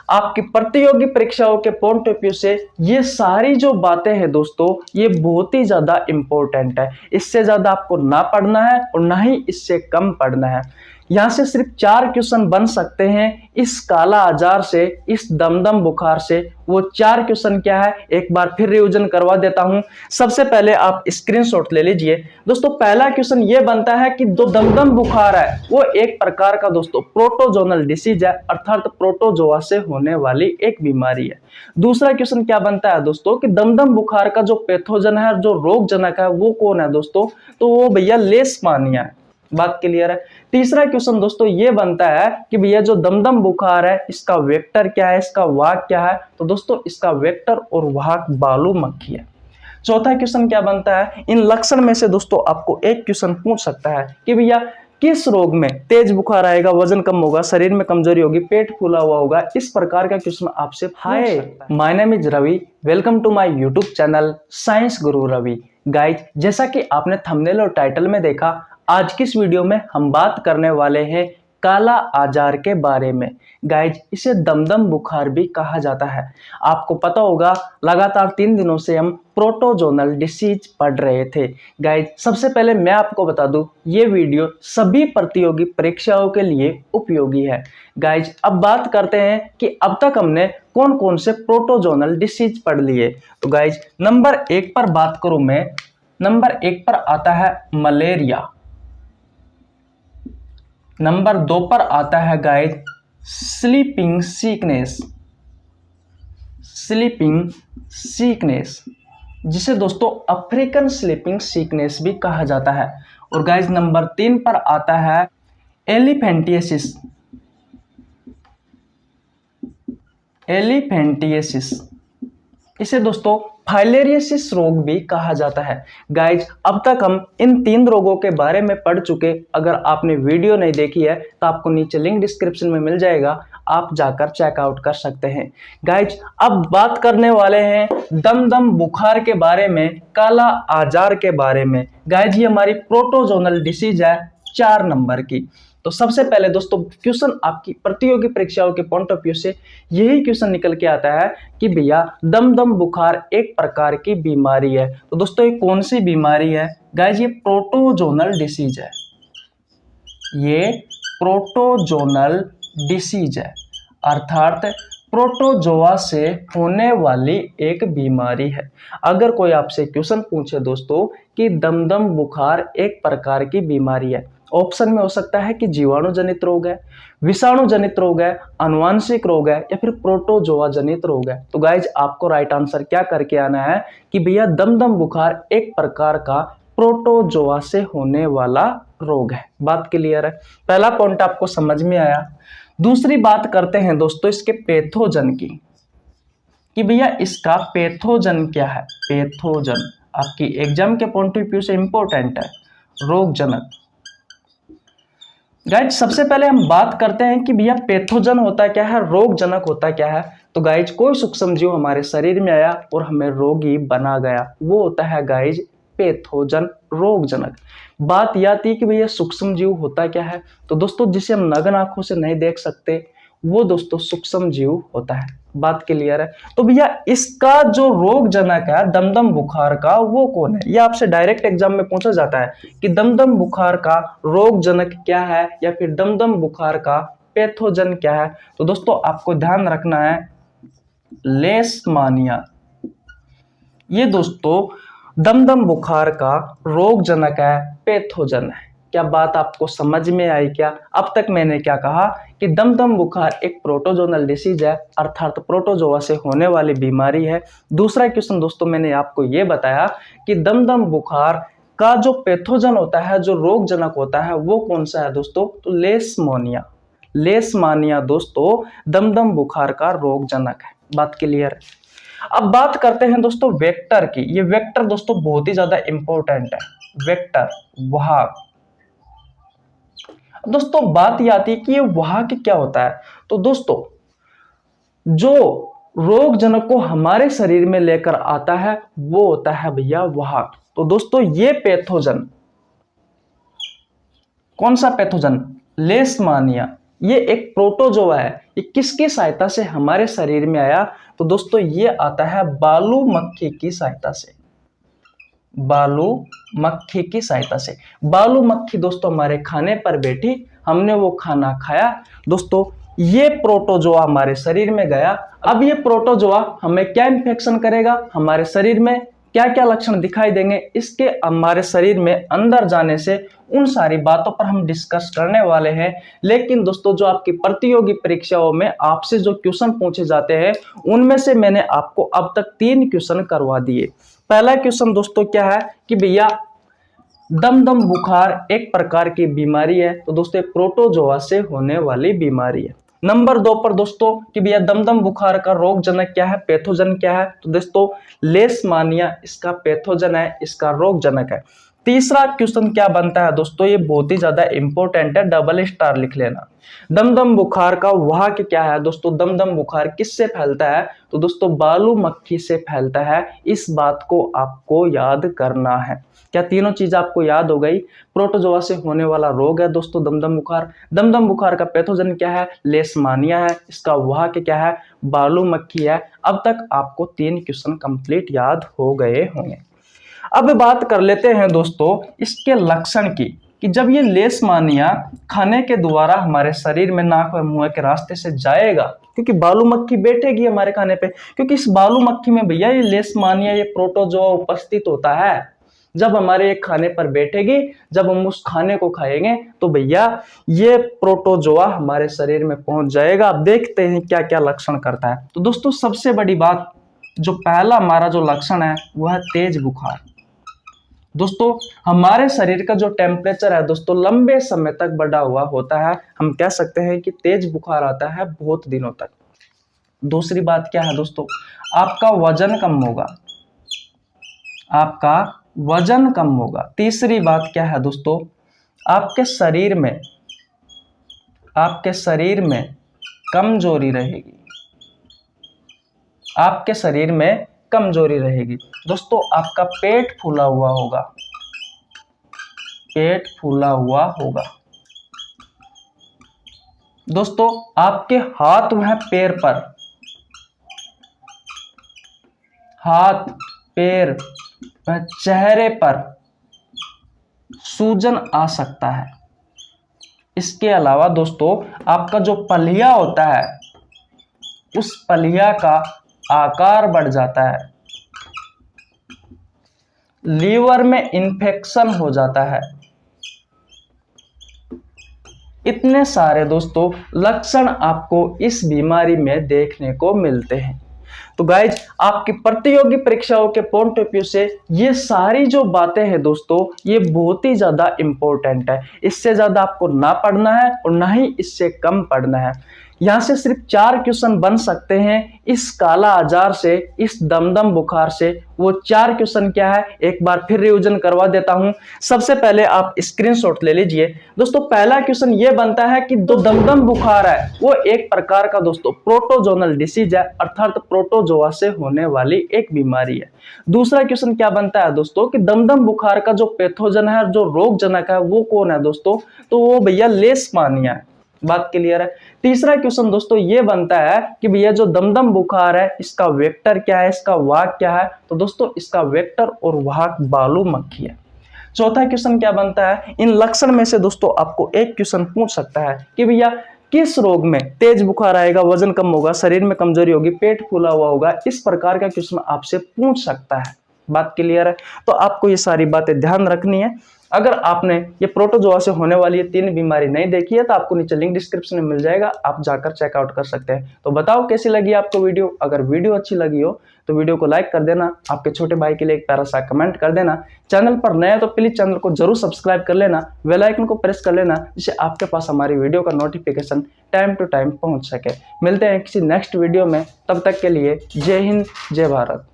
आपकी प्रतियोगी परीक्षाओं के पॉइंट ऑफ व्यू से ये सारी जो बातें हैं दोस्तों, ये बहुत ही ज्यादा इंपॉर्टेंट है। इससे ज्यादा आपको ना पढ़ना है और ना ही इससे कम पढ़ना है। यहां से सिर्फ 4 क्वेश्चन बन सकते हैं इस काला आजार से, इस दमदम बुखार से। वो 4 क्वेश्चन क्या है, एक बार फिर रिवीजन करवा देता हूं। सबसे पहले आप स्क्रीनशॉट ले लीजिए दोस्तों। पहला क्वेश्चन ये बनता है कि जो दमदम बुखार है वो एक प्रकार का दोस्तों प्रोटोजोनल डिसीज है, अर्थात प्रोटोजोआ से होने वाली एक बीमारी है। दूसरा क्वेश्चन क्या बनता है दोस्तों कि दमदम बुखार का जो पैथोजन है, जो रोगजनक है, वो कौन है दोस्तों? तो वो भैया लेशमानिया है। बात क्लियर है। तीसरा क्वेश्चन दोस्तों ये बनता है कि भैया जो दमदम बुखार है इसका वेक्टर क्या है, इसका वाहक क्या है? तो दोस्तों इसका वेक्टर और वाहक बालू मक्खी है। चौथा क्वेश्चन क्या बनता है, इन लक्षण में से दोस्तों आपको एक क्वेश्चन पूछ सकता है कि भैया किस रोग में तेज बुखार आएगा, वजन कम होगा, शरीर में कमजोरी होगी, पेट फूला हुआ होगा? इस प्रकार का क्वेश्चन आपसे। Hi, my name is Ravi, welcome to my YouTube channel Science Guru Ravi. Guys, जैसा कि आपने थंबनेल और टाइटल में देखा, आज की इस वीडियो में हम बात करने वाले हैं काला आजार के बारे में। गाइज, इसे दमदम बुखार भी कहा जाता है। आपको पता होगा लगातार 3 दिनों से हम प्रोटोजोनल डिसीज पढ़ रहे थे। गाइज, सबसे पहले मैं आपको बता दूं, ये वीडियो सभी प्रतियोगी परीक्षाओं के लिए उपयोगी है। गाइज, अब बात करते हैं कि अब तक हमने कौन कौन से प्रोटोजोनल डिसीज पढ़ लिए। तो गाइज, नंबर 1 पर बात करूं मैं, नंबर 1 पर आता है मलेरिया। नंबर 2 पर आता है guys sleeping sickness, sleeping sickness, जिसे दोस्तों अफ्रीकन स्लीपिंग सीकनेस भी कहा जाता है। और गाइज नंबर 3 पर आता है एलिफेंटिएसिस, एलिफेंटिएसिस, इसे दोस्तों फाइलेरियोसिस रोग भी कहा जाता है। गाइज, अब तक हम इन 3 रोगों के बारे में पढ़ चुके। अगर आपने वीडियो नहीं देखी है तो आपको नीचे लिंक डिस्क्रिप्शन में मिल जाएगा, आप जाकर चेकआउट कर सकते हैं। गाइज, अब बात करने वाले हैं दमदम बुखार के बारे में, काला आजार के बारे में। गाइज, ये हमारी प्रोटोजोनल डिसीज है 4 नंबर की। तो सबसे पहले दोस्तों क्वेश्चन आपकी प्रतियोगी परीक्षाओं के पॉइंट ऑफ व्यू से यही क्वेश्चन निकल के आता है कि भैया दमदम बुखार एक प्रकार की बीमारी है। तो दोस्तों ये कौन सी बीमारी है? गाइज, ये प्रोटोजोनल डिसीज है, ये प्रोटोजोनल डिसीज है, अर्थात प्रोटोजोआ से होने वाली एक बीमारी है। अगर कोई आपसे क्वेश्चन पूछे दोस्तों कि दमदम बुखार एक प्रकार की बीमारी है, ऑप्शन में हो सकता है कि जीवाणु जनित रोग है, विषाणु जनित रोग है, अनुवांशिक रोग है, या फिर प्रोटोजोआ जनित रोग है। तो गाइज, आपको राइट आंसर क्या करके आना है कि भैया दमदम बुखार एक प्रकार का प्रोटोजोआ से होने वाला रोग है। बात क्लियर है? पहला पॉइंट आपको समझ में आया। दूसरी बात करते हैं दोस्तों इसके पैथोजन की, कि भैया इसका पैथोजन क्या है। पैथोजन आपकी एग्जाम के पॉइंट ऑफ व्यू से इंपॉर्टेंट है, रोगजनक। गाइज, सबसे पहले हम बात करते हैं कि भैया पैथोजन होता क्या है, रोगजनक होता क्या है। तो गाइज, कोई सूक्ष्म जीव हमारे शरीर में आया और हमें रोगी बना गया, वो होता है गाइज पैथोजन, रोगजनक। बात यह आती है कि भैया सूक्ष्म जीव होता क्या है। तो दोस्तों जिसे हम नग्न आंखों से नहीं देख सकते, वो दोस्तों सूक्ष्म जीव होता है। बात क्लियर है? तो भैया इसका जो रोगजनक है दमदम बुखार का, वो कौन है? ये आपसे डायरेक्ट एग्जाम में पूछा जाता है कि दमदम बुखार का रोगजनक क्या है, या फिर दमदम बुखार का पैथोजन क्या है। तो दोस्तों आपको ध्यान रखना है लेशमानिया, ये दोस्तों दमदम बुखार का रोगजनक है, पैथोजन है। क्या बात आपको समझ में आई क्या? अब तक मैंने क्या कहा कि दमदम बुखार एक प्रोटोजोनल डिसीज है, अर्थात प्रोटोजोआ से होने वाली बीमारी है। दूसरा क्वेश्चन दोस्तों मैंने आपको ये बताया कि दमदम बुखार का जो पैथोजन होता है, जो रोगजनक होता है, वो कौन सा है दोस्तों? तो लेशमानिया, लेशमानिया दोस्तों दमदम बुखार का रोगजनक है। बात क्लियर है? अब बात करते हैं दोस्तों वेक्टर की। ये वेक्टर दोस्तों बहुत ही ज्यादा इंपॉर्टेंट है, वेक्टर, वाहक। दोस्तों बात यह आती है कि ये वाहक क्या होता है। तो दोस्तों जो रोगजनक को हमारे शरीर में लेकर आता है वो होता है भैया वाहक। तो दोस्तों ये पैथोजन, कौन सा पैथोजन? लेशमानिया, ये एक प्रोटोजोआ है, ये किसकी सहायता से हमारे शरीर में आया? तो दोस्तों ये आता है बालू मक्खी की सहायता से, बालू मक्खी की सहायता से। बालू मक्खी दोस्तों हमारे खाने पर बैठी, हमने वो खाना खाया, दोस्तों ये प्रोटोजोआ हमारे शरीर में गया। अब ये प्रोटोजोआ हमें क्या इन्फेक्शन करेगा, हमारे शरीर में क्या क्या लक्षण दिखाई देंगे, इसके हमारे शरीर में अंदर जाने से उन सारी बातों पर हम डिस्कस करने वाले हैं। लेकिन दोस्तों जो आपकी प्रतियोगी परीक्षाओं में आपसे जो क्वेश्चन पूछे जाते हैं उनमें से मैंने आपको अब तक 3 क्वेश्चन करवा दिए। पहला क्वेश्चन दोस्तों क्या है कि भैया दमदम बुखार एक प्रकार की बीमारी है, तो दोस्तों प्रोटोजोआ से होने वाली बीमारी है। नंबर 2 पर दोस्तों कि भैया दमदम बुखार का रोगजनक क्या है, पैथोजन क्या है, तो दोस्तों लेशमानिया इसका पैथोजन है, इसका रोगजनक है। तीसरा क्वेश्चन क्या बनता है दोस्तों, ये बहुत ही ज्यादा इंपॉर्टेंट है, डबल स्टार लिख लेना। दमदम बुखार का वाहक क्या है दोस्तों, दमदम बुखार किससे फैलता है, तो दोस्तों बालू मक्खी से फैलता है। इस बात को आपको याद करना है। क्या तीनों चीज आपको याद हो गई? प्रोटोजोआ से होने वाला रोग है दोस्तों दमदम बुखार, दमदम बुखार का पैथोजन क्या है, लेशमानिया है, इसका वाहक क्या है, बालू मक्खी है। अब तक आपको 3 क्वेश्चन कंप्लीट याद हो गए होंगे। अब बात कर लेते हैं दोस्तों इसके लक्षण की, कि जब ये लेशमानिया खाने के द्वारा हमारे शरीर में नाक और मुंह के रास्ते से जाएगा, क्योंकि बालू मक्खी बैठेगी हमारे खाने पे, क्योंकि इस बालू मक्खी में भैया ये लेशमानिया ये प्रोटोजोआ उपस्थित होता है। जब हमारे एक खाने पर बैठेगी, जब हम उस खाने को खाएंगे तो भैया ये प्रोटोजोआ हमारे शरीर में पहुंच जाएगा। अब देखते हैं क्या क्या लक्षण करता है। तो दोस्तों सबसे बड़ी बात, जो पहला हमारा जो लक्षण है वह है तेज बुखार। दोस्तों हमारे शरीर का जो टेम्परेचर है दोस्तों लंबे समय तक बढ़ा हुआ होता है, हम कह सकते हैं कि तेज बुखार आता है बहुत दिनों तक। दूसरी बात क्या है दोस्तों, आपका वजन कम होगा, आपका वजन कम होगा। तीसरी बात क्या है दोस्तों, आपके शरीर में कमजोरी रहेगी, आपके शरीर में कमजोरी रहेगी। दोस्तों आपका पेट फूला हुआ होगा, पेट फूला हुआ होगा। दोस्तों आपके हाथ व पैर पर, हाथ पैर व चेहरे पर सूजन आ सकता है। इसके अलावा दोस्तों आपका जो पलिया होता है उस पलिया का आकार बढ़ जाता है, लीवर में इंफेक्शन हो जाता है। इतने सारे दोस्तों लक्षण आपको इस बीमारी में देखने को मिलते हैं। तो गाइज आपकी प्रतियोगी परीक्षाओं के पॉइंट ऑफ व्यू से ये सारी जो बातें हैं दोस्तों ये बहुत ही ज्यादा इंपॉर्टेंट है। इससे ज्यादा आपको ना पढ़ना है और ना ही इससे कम पढ़ना है। यहाँ से सिर्फ 4 क्वेश्चन बन सकते हैं इस काला आजार से, इस दमदम बुखार से। वो 4 क्वेश्चन क्या है एक बार फिर रिवीजन करवा देता हूं। सबसे पहले आप स्क्रीनशॉट ले लीजिए दोस्तों। पहला क्वेश्चन ये बनता है कि जो दमदम बुखार है वो एक प्रकार का दोस्तों प्रोटोजोनल डिसीज है, अर्थात प्रोटोजोआ से होने वाली एक बीमारी है। दूसरा क्वेश्चन क्या बनता है दोस्तों कि दमदम बुखार का जो पैथोजन है, जो रोगजनक है वो कौन है दोस्तों, तो वो भैया लेशमानिया है। बात क्लियर है। तीसरा क्वेश्चन दोस्तों ये बनता है कि भैया जो दमदम बुखार है इसका वेक्टर क्या है, इसका वाहक क्या है, तो दोस्तों इसका वेक्टर और वाहक बालू मक्खी है। चौथा क्वेश्चन क्या बनता है, इन लक्षण में से दोस्तों आपको एक क्वेश्चन पूछ सकता है कि भैया किस रोग में तेज बुखार आएगा, वजन कम होगा, शरीर में कमजोरी होगी, पेट फूला हुआ होगा। इस प्रकार का क्वेश्चन आपसे पूछ सकता है। बात क्लियर है। तो आपको ये सारी बातें ध्यान रखनी है। अगर आपने ये प्रोटोजोआ से होने वाली ये 3 बीमारी नहीं देखी है तो आपको नीचे लिंक डिस्क्रिप्शन में मिल जाएगा, आप जाकर चेकआउट कर सकते हैं। तो बताओ कैसी लगी आपको वीडियो। अगर वीडियो अच्छी लगी हो तो वीडियो को लाइक कर देना, आपके छोटे भाई के लिए एक प्यारा सा कमेंट कर देना। चैनल पर नया तो प्लीज चैनल को जरूर सब्सक्राइब कर लेना, बेल आइकन को प्रेस कर लेना, जिससे आपके पास हमारी वीडियो का नोटिफिकेशन टाइम टू टाइम पहुंच सके। मिलते हैं किसी नेक्स्ट वीडियो में, तब तक के लिए जय हिंद जय भारत।